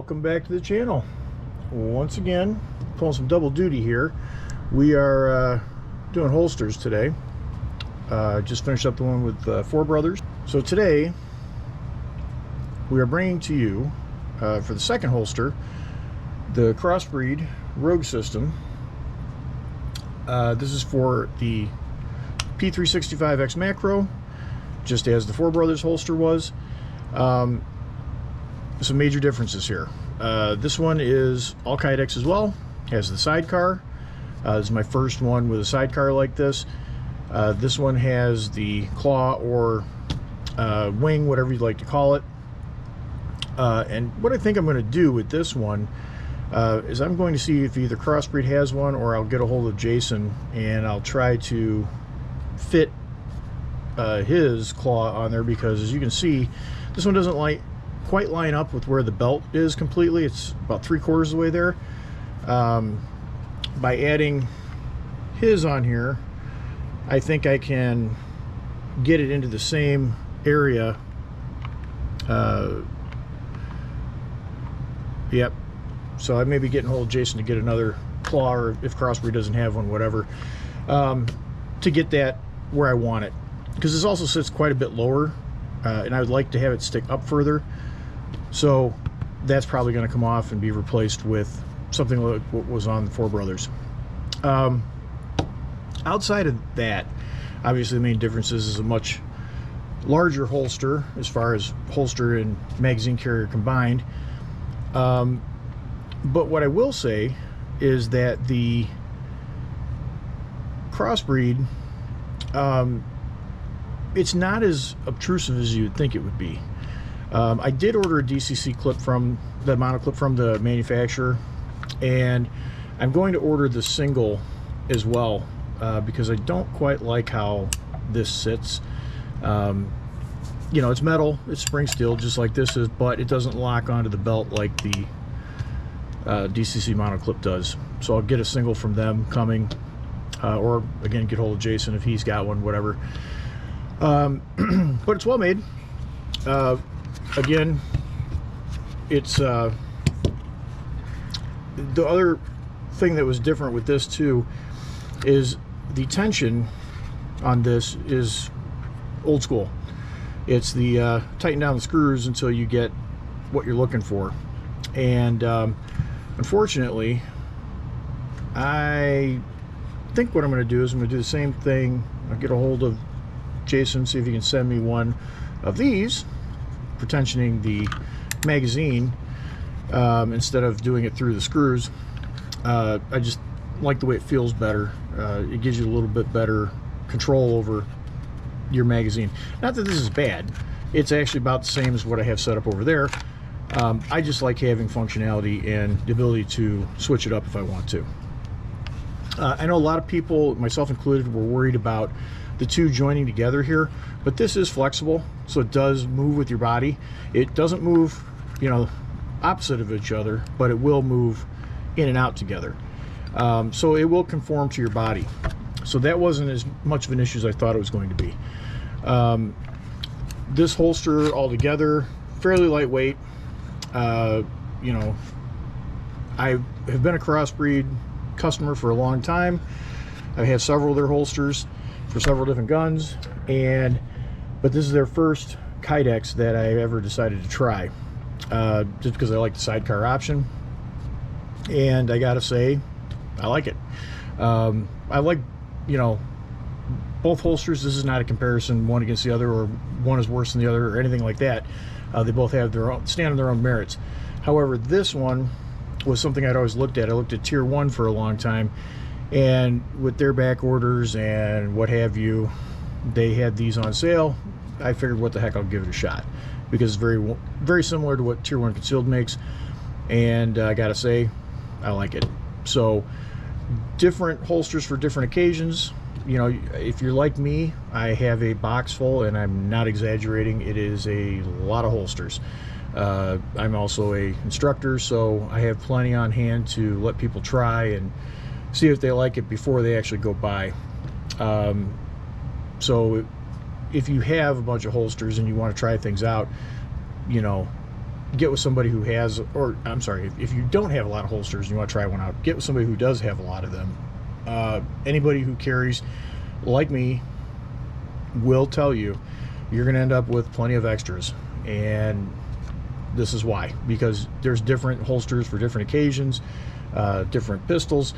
Welcome back to the channel. Once again, pulling some double duty here. We are doing holsters today. Just finished up the one with Four Brothers. So today we are bringing to you for the second holster the Crossbreed Rogue system. This is for the P365X Macro, just as the Four Brothers holster was. Some major differences here. This one is all Kydex as well, has the sidecar. This is my first one with a sidecar like this. This one has the claw or wing, whatever you'd like to call it. And what I think I'm going to do with this one is I'm going to see if either Crossbreed has one, or I'll get a hold of Jason and I'll try to fit his claw on there, because as you can see, this one doesn't quite line up with where the belt is completely. It's about 3/4 of the way there. By adding his on here, I think I can get it into the same area. Yep. So I may be getting hold of Jason to get another claw, or if Crossbreed doesn't have one, whatever, to get that where I want it, because this also sits quite a bit lower, and I would like to have it stick up further. So that's probably going to come off and be replaced with something like what was on the Four Brothers. Outside of that, obviously the main difference is a much larger holster as far as holster and magazine carrier combined. But what I will say is that the Crossbreed, it's not as obtrusive as you'd think it would be. I did order a DCC clip from the monoclip from the manufacturer, and I'm going to order the single as well, because I don't quite like how this sits. You know, it's metal, it's spring steel just like this is, but it doesn't lock onto the belt like the DCC monoclip does. So I'll get a single from them coming, or again get hold of Jason if he's got one, whatever. But it's well made. Again, it's the other thing that was different with this too is the tension on this is old school. It's the tighten down the screws until you get what you're looking for. And unfortunately, I think what I'm going to do is I'm going to do the same thing. I'll get a hold of Jason, see if he can send me one of these for tensioning the magazine, instead of doing it through the screws. I just like the way it feels better. It gives you a little bit better control over your magazine. Not that this is bad, it's actually about the same as what I have set up over there. I just like having functionality and the ability to switch it up if I want to. I know a lot of people, myself included, were worried about the two joining together here, but this is flexible, so it does move with your body. It doesn't move, you know, opposite of each other, but it will move in and out together. So it will conform to your body. So that wasn't as much of an issue as I thought it was going to be. This holster altogether, fairly lightweight. You know, I have been a Crossbreed customer for a long time. I have several of their holsters for several different guns, but this is their first Kydex that I ever decided to try, just because I like the sidecar option, and I gotta say I like it. I like, you know, both holsters. This is not a comparison one against the other, or one is worse than the other, or anything like that. They both have their own, stand on their own merits. However, this one was something I'd always looked at. I looked at Tier 1 for a long time, and with their back orders and what have you, they had these on sale. I figured, what the heck, I'll give it a shot, because it's very, very similar to what Tier 1 Concealed makes, and I gotta say, I like it. So, different holsters for different occasions. You know, if you're like me, I have a box full, and I'm not exaggerating, it is a lot of holsters. I'm also a instructor, so I have plenty on hand to let people try and see if they like it before they actually go buy. So if you have a bunch of holsters and you want to try things out, you know, get with somebody who has, or I'm sorry, if you don't have a lot of holsters and you want to try one out, get with somebody who does have a lot of them. Anybody who carries, like me, will tell you you're going to end up with plenty of extras, and this is why, because there's different holsters for different occasions, different pistols.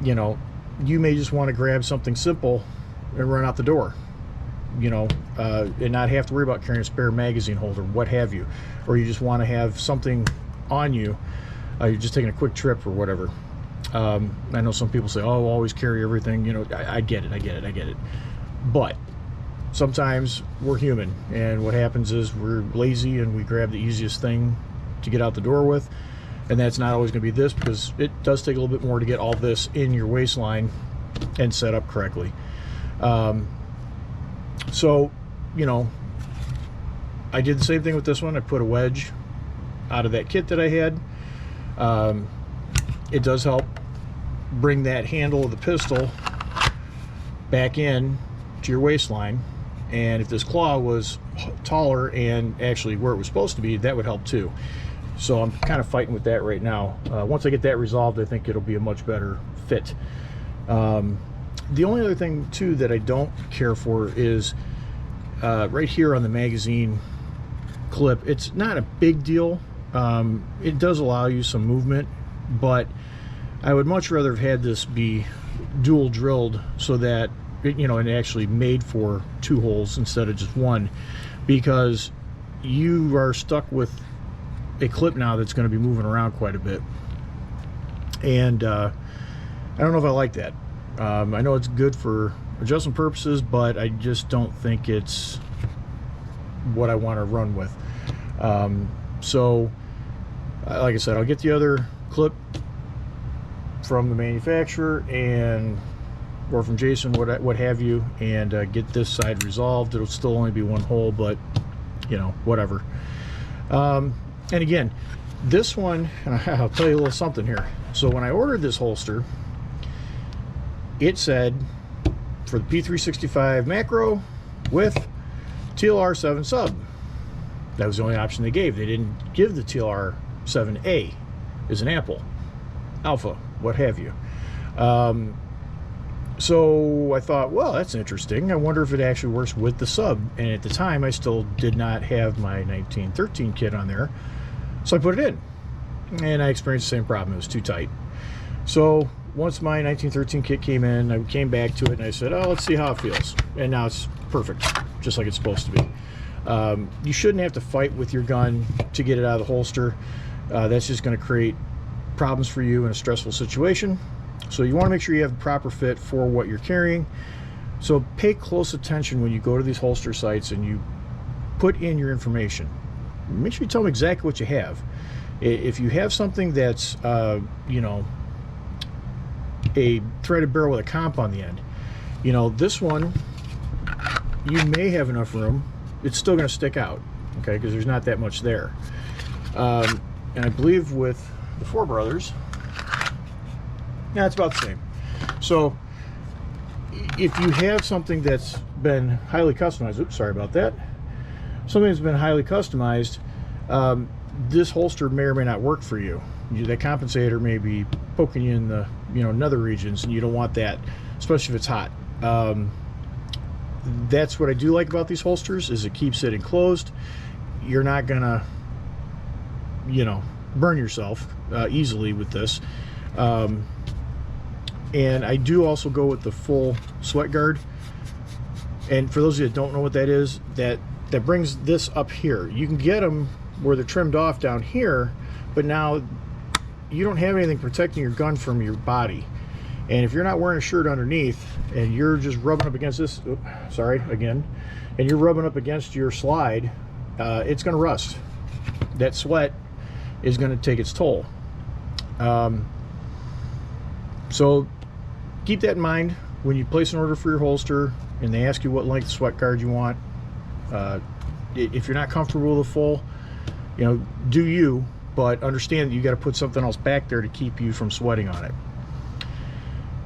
You know, you may just want to grab something simple and run out the door, you know, and not have to worry about carrying a spare magazine holder, what have you. Or you just want to have something on you, you're just taking a quick trip or whatever. I know some people say, oh, always carry everything. You know, I get it. But sometimes we're human, and what happens is we're lazy and we grab the easiest thing to get out the door with, and that's not always going to be this, because it does take a little bit more to get all this in your waistline and set up correctly. So, you know, I did the same thing with this one. I put a wedge out of that kit that I had. It does help bring that handle of the pistol back in to your waistline, and if this claw was taller and actually where it was supposed to be, that would help too. So I'm kind of fighting with that right now. Once I get that resolved, I think it'll be a much better fit. The only other thing too that I don't care for is right here on the magazine clip. It's not a big deal. It does allow you some movement, but I would much rather have had this be dual drilled so that it, you know, and actually made for 2 holes instead of just 1, because you are stuck with a clip now that's going to be moving around quite a bit, and I don't know if I like that. I know it's good for adjustment purposes, but I just don't think it's what I want to run with. So like I said, I'll get the other clip from the manufacturer or from Jason, what have you, and get this side resolved. It'll still only be 1 hole, but you know, whatever. And again, this one, I'll tell you a little something here. So when I ordered this holster, it said for the P365 macro with TLR7 sub. That was the only option they gave. They didn't give the TLR7A as an Apple, Alpha, what have you. So I thought, well, that's interesting. I wonder if it actually works with the sub. And at the time, I still did not have my 1913 kit on there. So I put it in, and I experienced the same problem. It was too tight. So once my 1913 kit came in, I came back to it and I said, oh, let's see how it feels. And now it's perfect, just like it's supposed to be. You shouldn't have to fight with your gun to get it out of the holster. That's just going to create problems for you in a stressful situation. So you want to make sure you have the proper fit for what you're carrying. So pay close attention when you go to these holster sites and you put in your information. Make sure you tell them exactly what you have. If you have something that's, you know, a threaded barrel with a comp on the end, you know, this one, you may have enough room. It's still going to stick out, okay, because there's not that much there. And I believe with the Four Brothers, yeah, it's about the same. So if you have something that's been highly customized, oops, sorry about that, something that's been highly customized, this holster may or may not work for you. That compensator may be poking you in the, you know, nether regions, and you don't want that, especially if it's hot. That's what I do like about these holsters, is it keeps it enclosed. You're not gonna, you know, burn yourself easily with this. And I do also go with the full sweat guard. And for those of you that don't know what that is, that brings this up here. You can get them where they're trimmed off down here, but now you don't have anything protecting your gun from your body. And if you're not wearing a shirt underneath and you're just rubbing up against this, oops, sorry, again, and you're rubbing up against your slide, it's going to rust. That sweat is going to take its toll. So keep that in mind when you place an order for your holster and they ask you what length sweat guard you want. If you're not comfortable with a full, you know, do you, but understand that you got to put something else back there to keep you from sweating on it.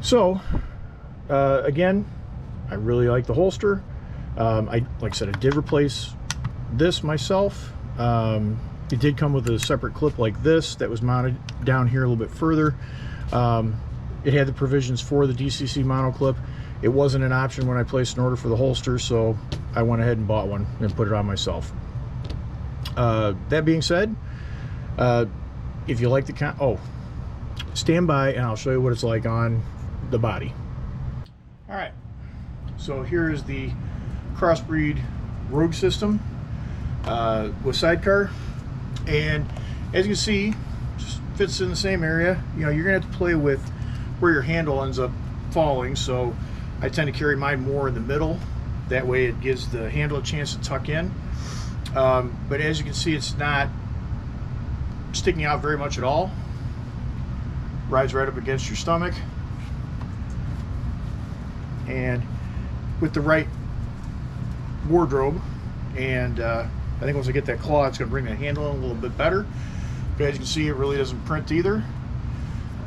So again, I really like the holster. Like I said, I did replace this myself. It did come with a separate clip like this that was mounted down here a little bit further. It had the provisions for the DCC mono clip. It wasn't an option when I placed an order for the holster, so I went ahead and bought one and put it on myself. That being said, if you like the stand by and I'll show you what it's like on the body. All right, so here is the Crossbreed Rogue system with sidecar, and as you can see, just fits in the same area. You know, you're gonna have to play with where your handle ends up falling, so I tend to carry mine more in the middle. That way it gives the handle a chance to tuck in. But as you can see, it's not sticking out very much at all. Rides right up against your stomach. And with the right wardrobe, and I think once I get that claw, it's going to bring the handle in a little bit better. But as you can see, it really doesn't print either.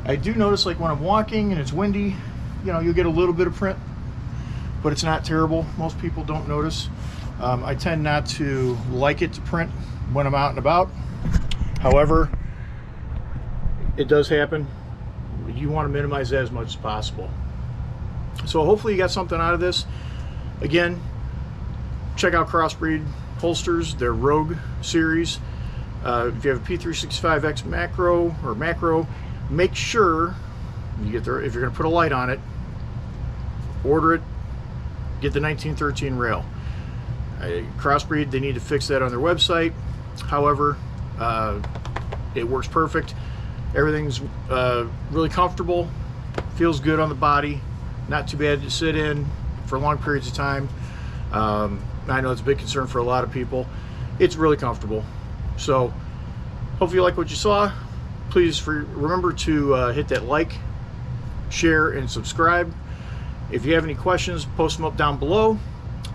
I do notice, like when I'm walking and it's windy, you know, you'll get a little bit of print, but it's not terrible. Most people don't notice. I tend not to like it to print when I'm out and about. However, it does happen. You want to minimize that as much as possible. So hopefully you got something out of this. Again, check out Crossbreed holsters, their Rogue series. If you have a P365X macro, make sure you get there. If you're going to put a light on it, order it. Get the 1913 rail. Crossbreed, they need to fix that on their website. However, it works perfect. Everything's really comfortable, feels good on the body, not too bad to sit in for long periods of time. I know it's a big concern for a lot of people. It's really comfortable. So hopefully you like what you saw. Please remember to hit that like, share, and subscribe. If you have any questions, post them up down below.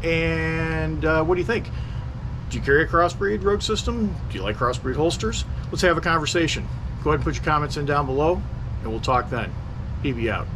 And what do you think? Do you carry a Crossbreed Rogue system? Do you like Crossbreed holsters? Let's have a conversation. Go ahead and put your comments in down below, and we'll talk then. HEBE out.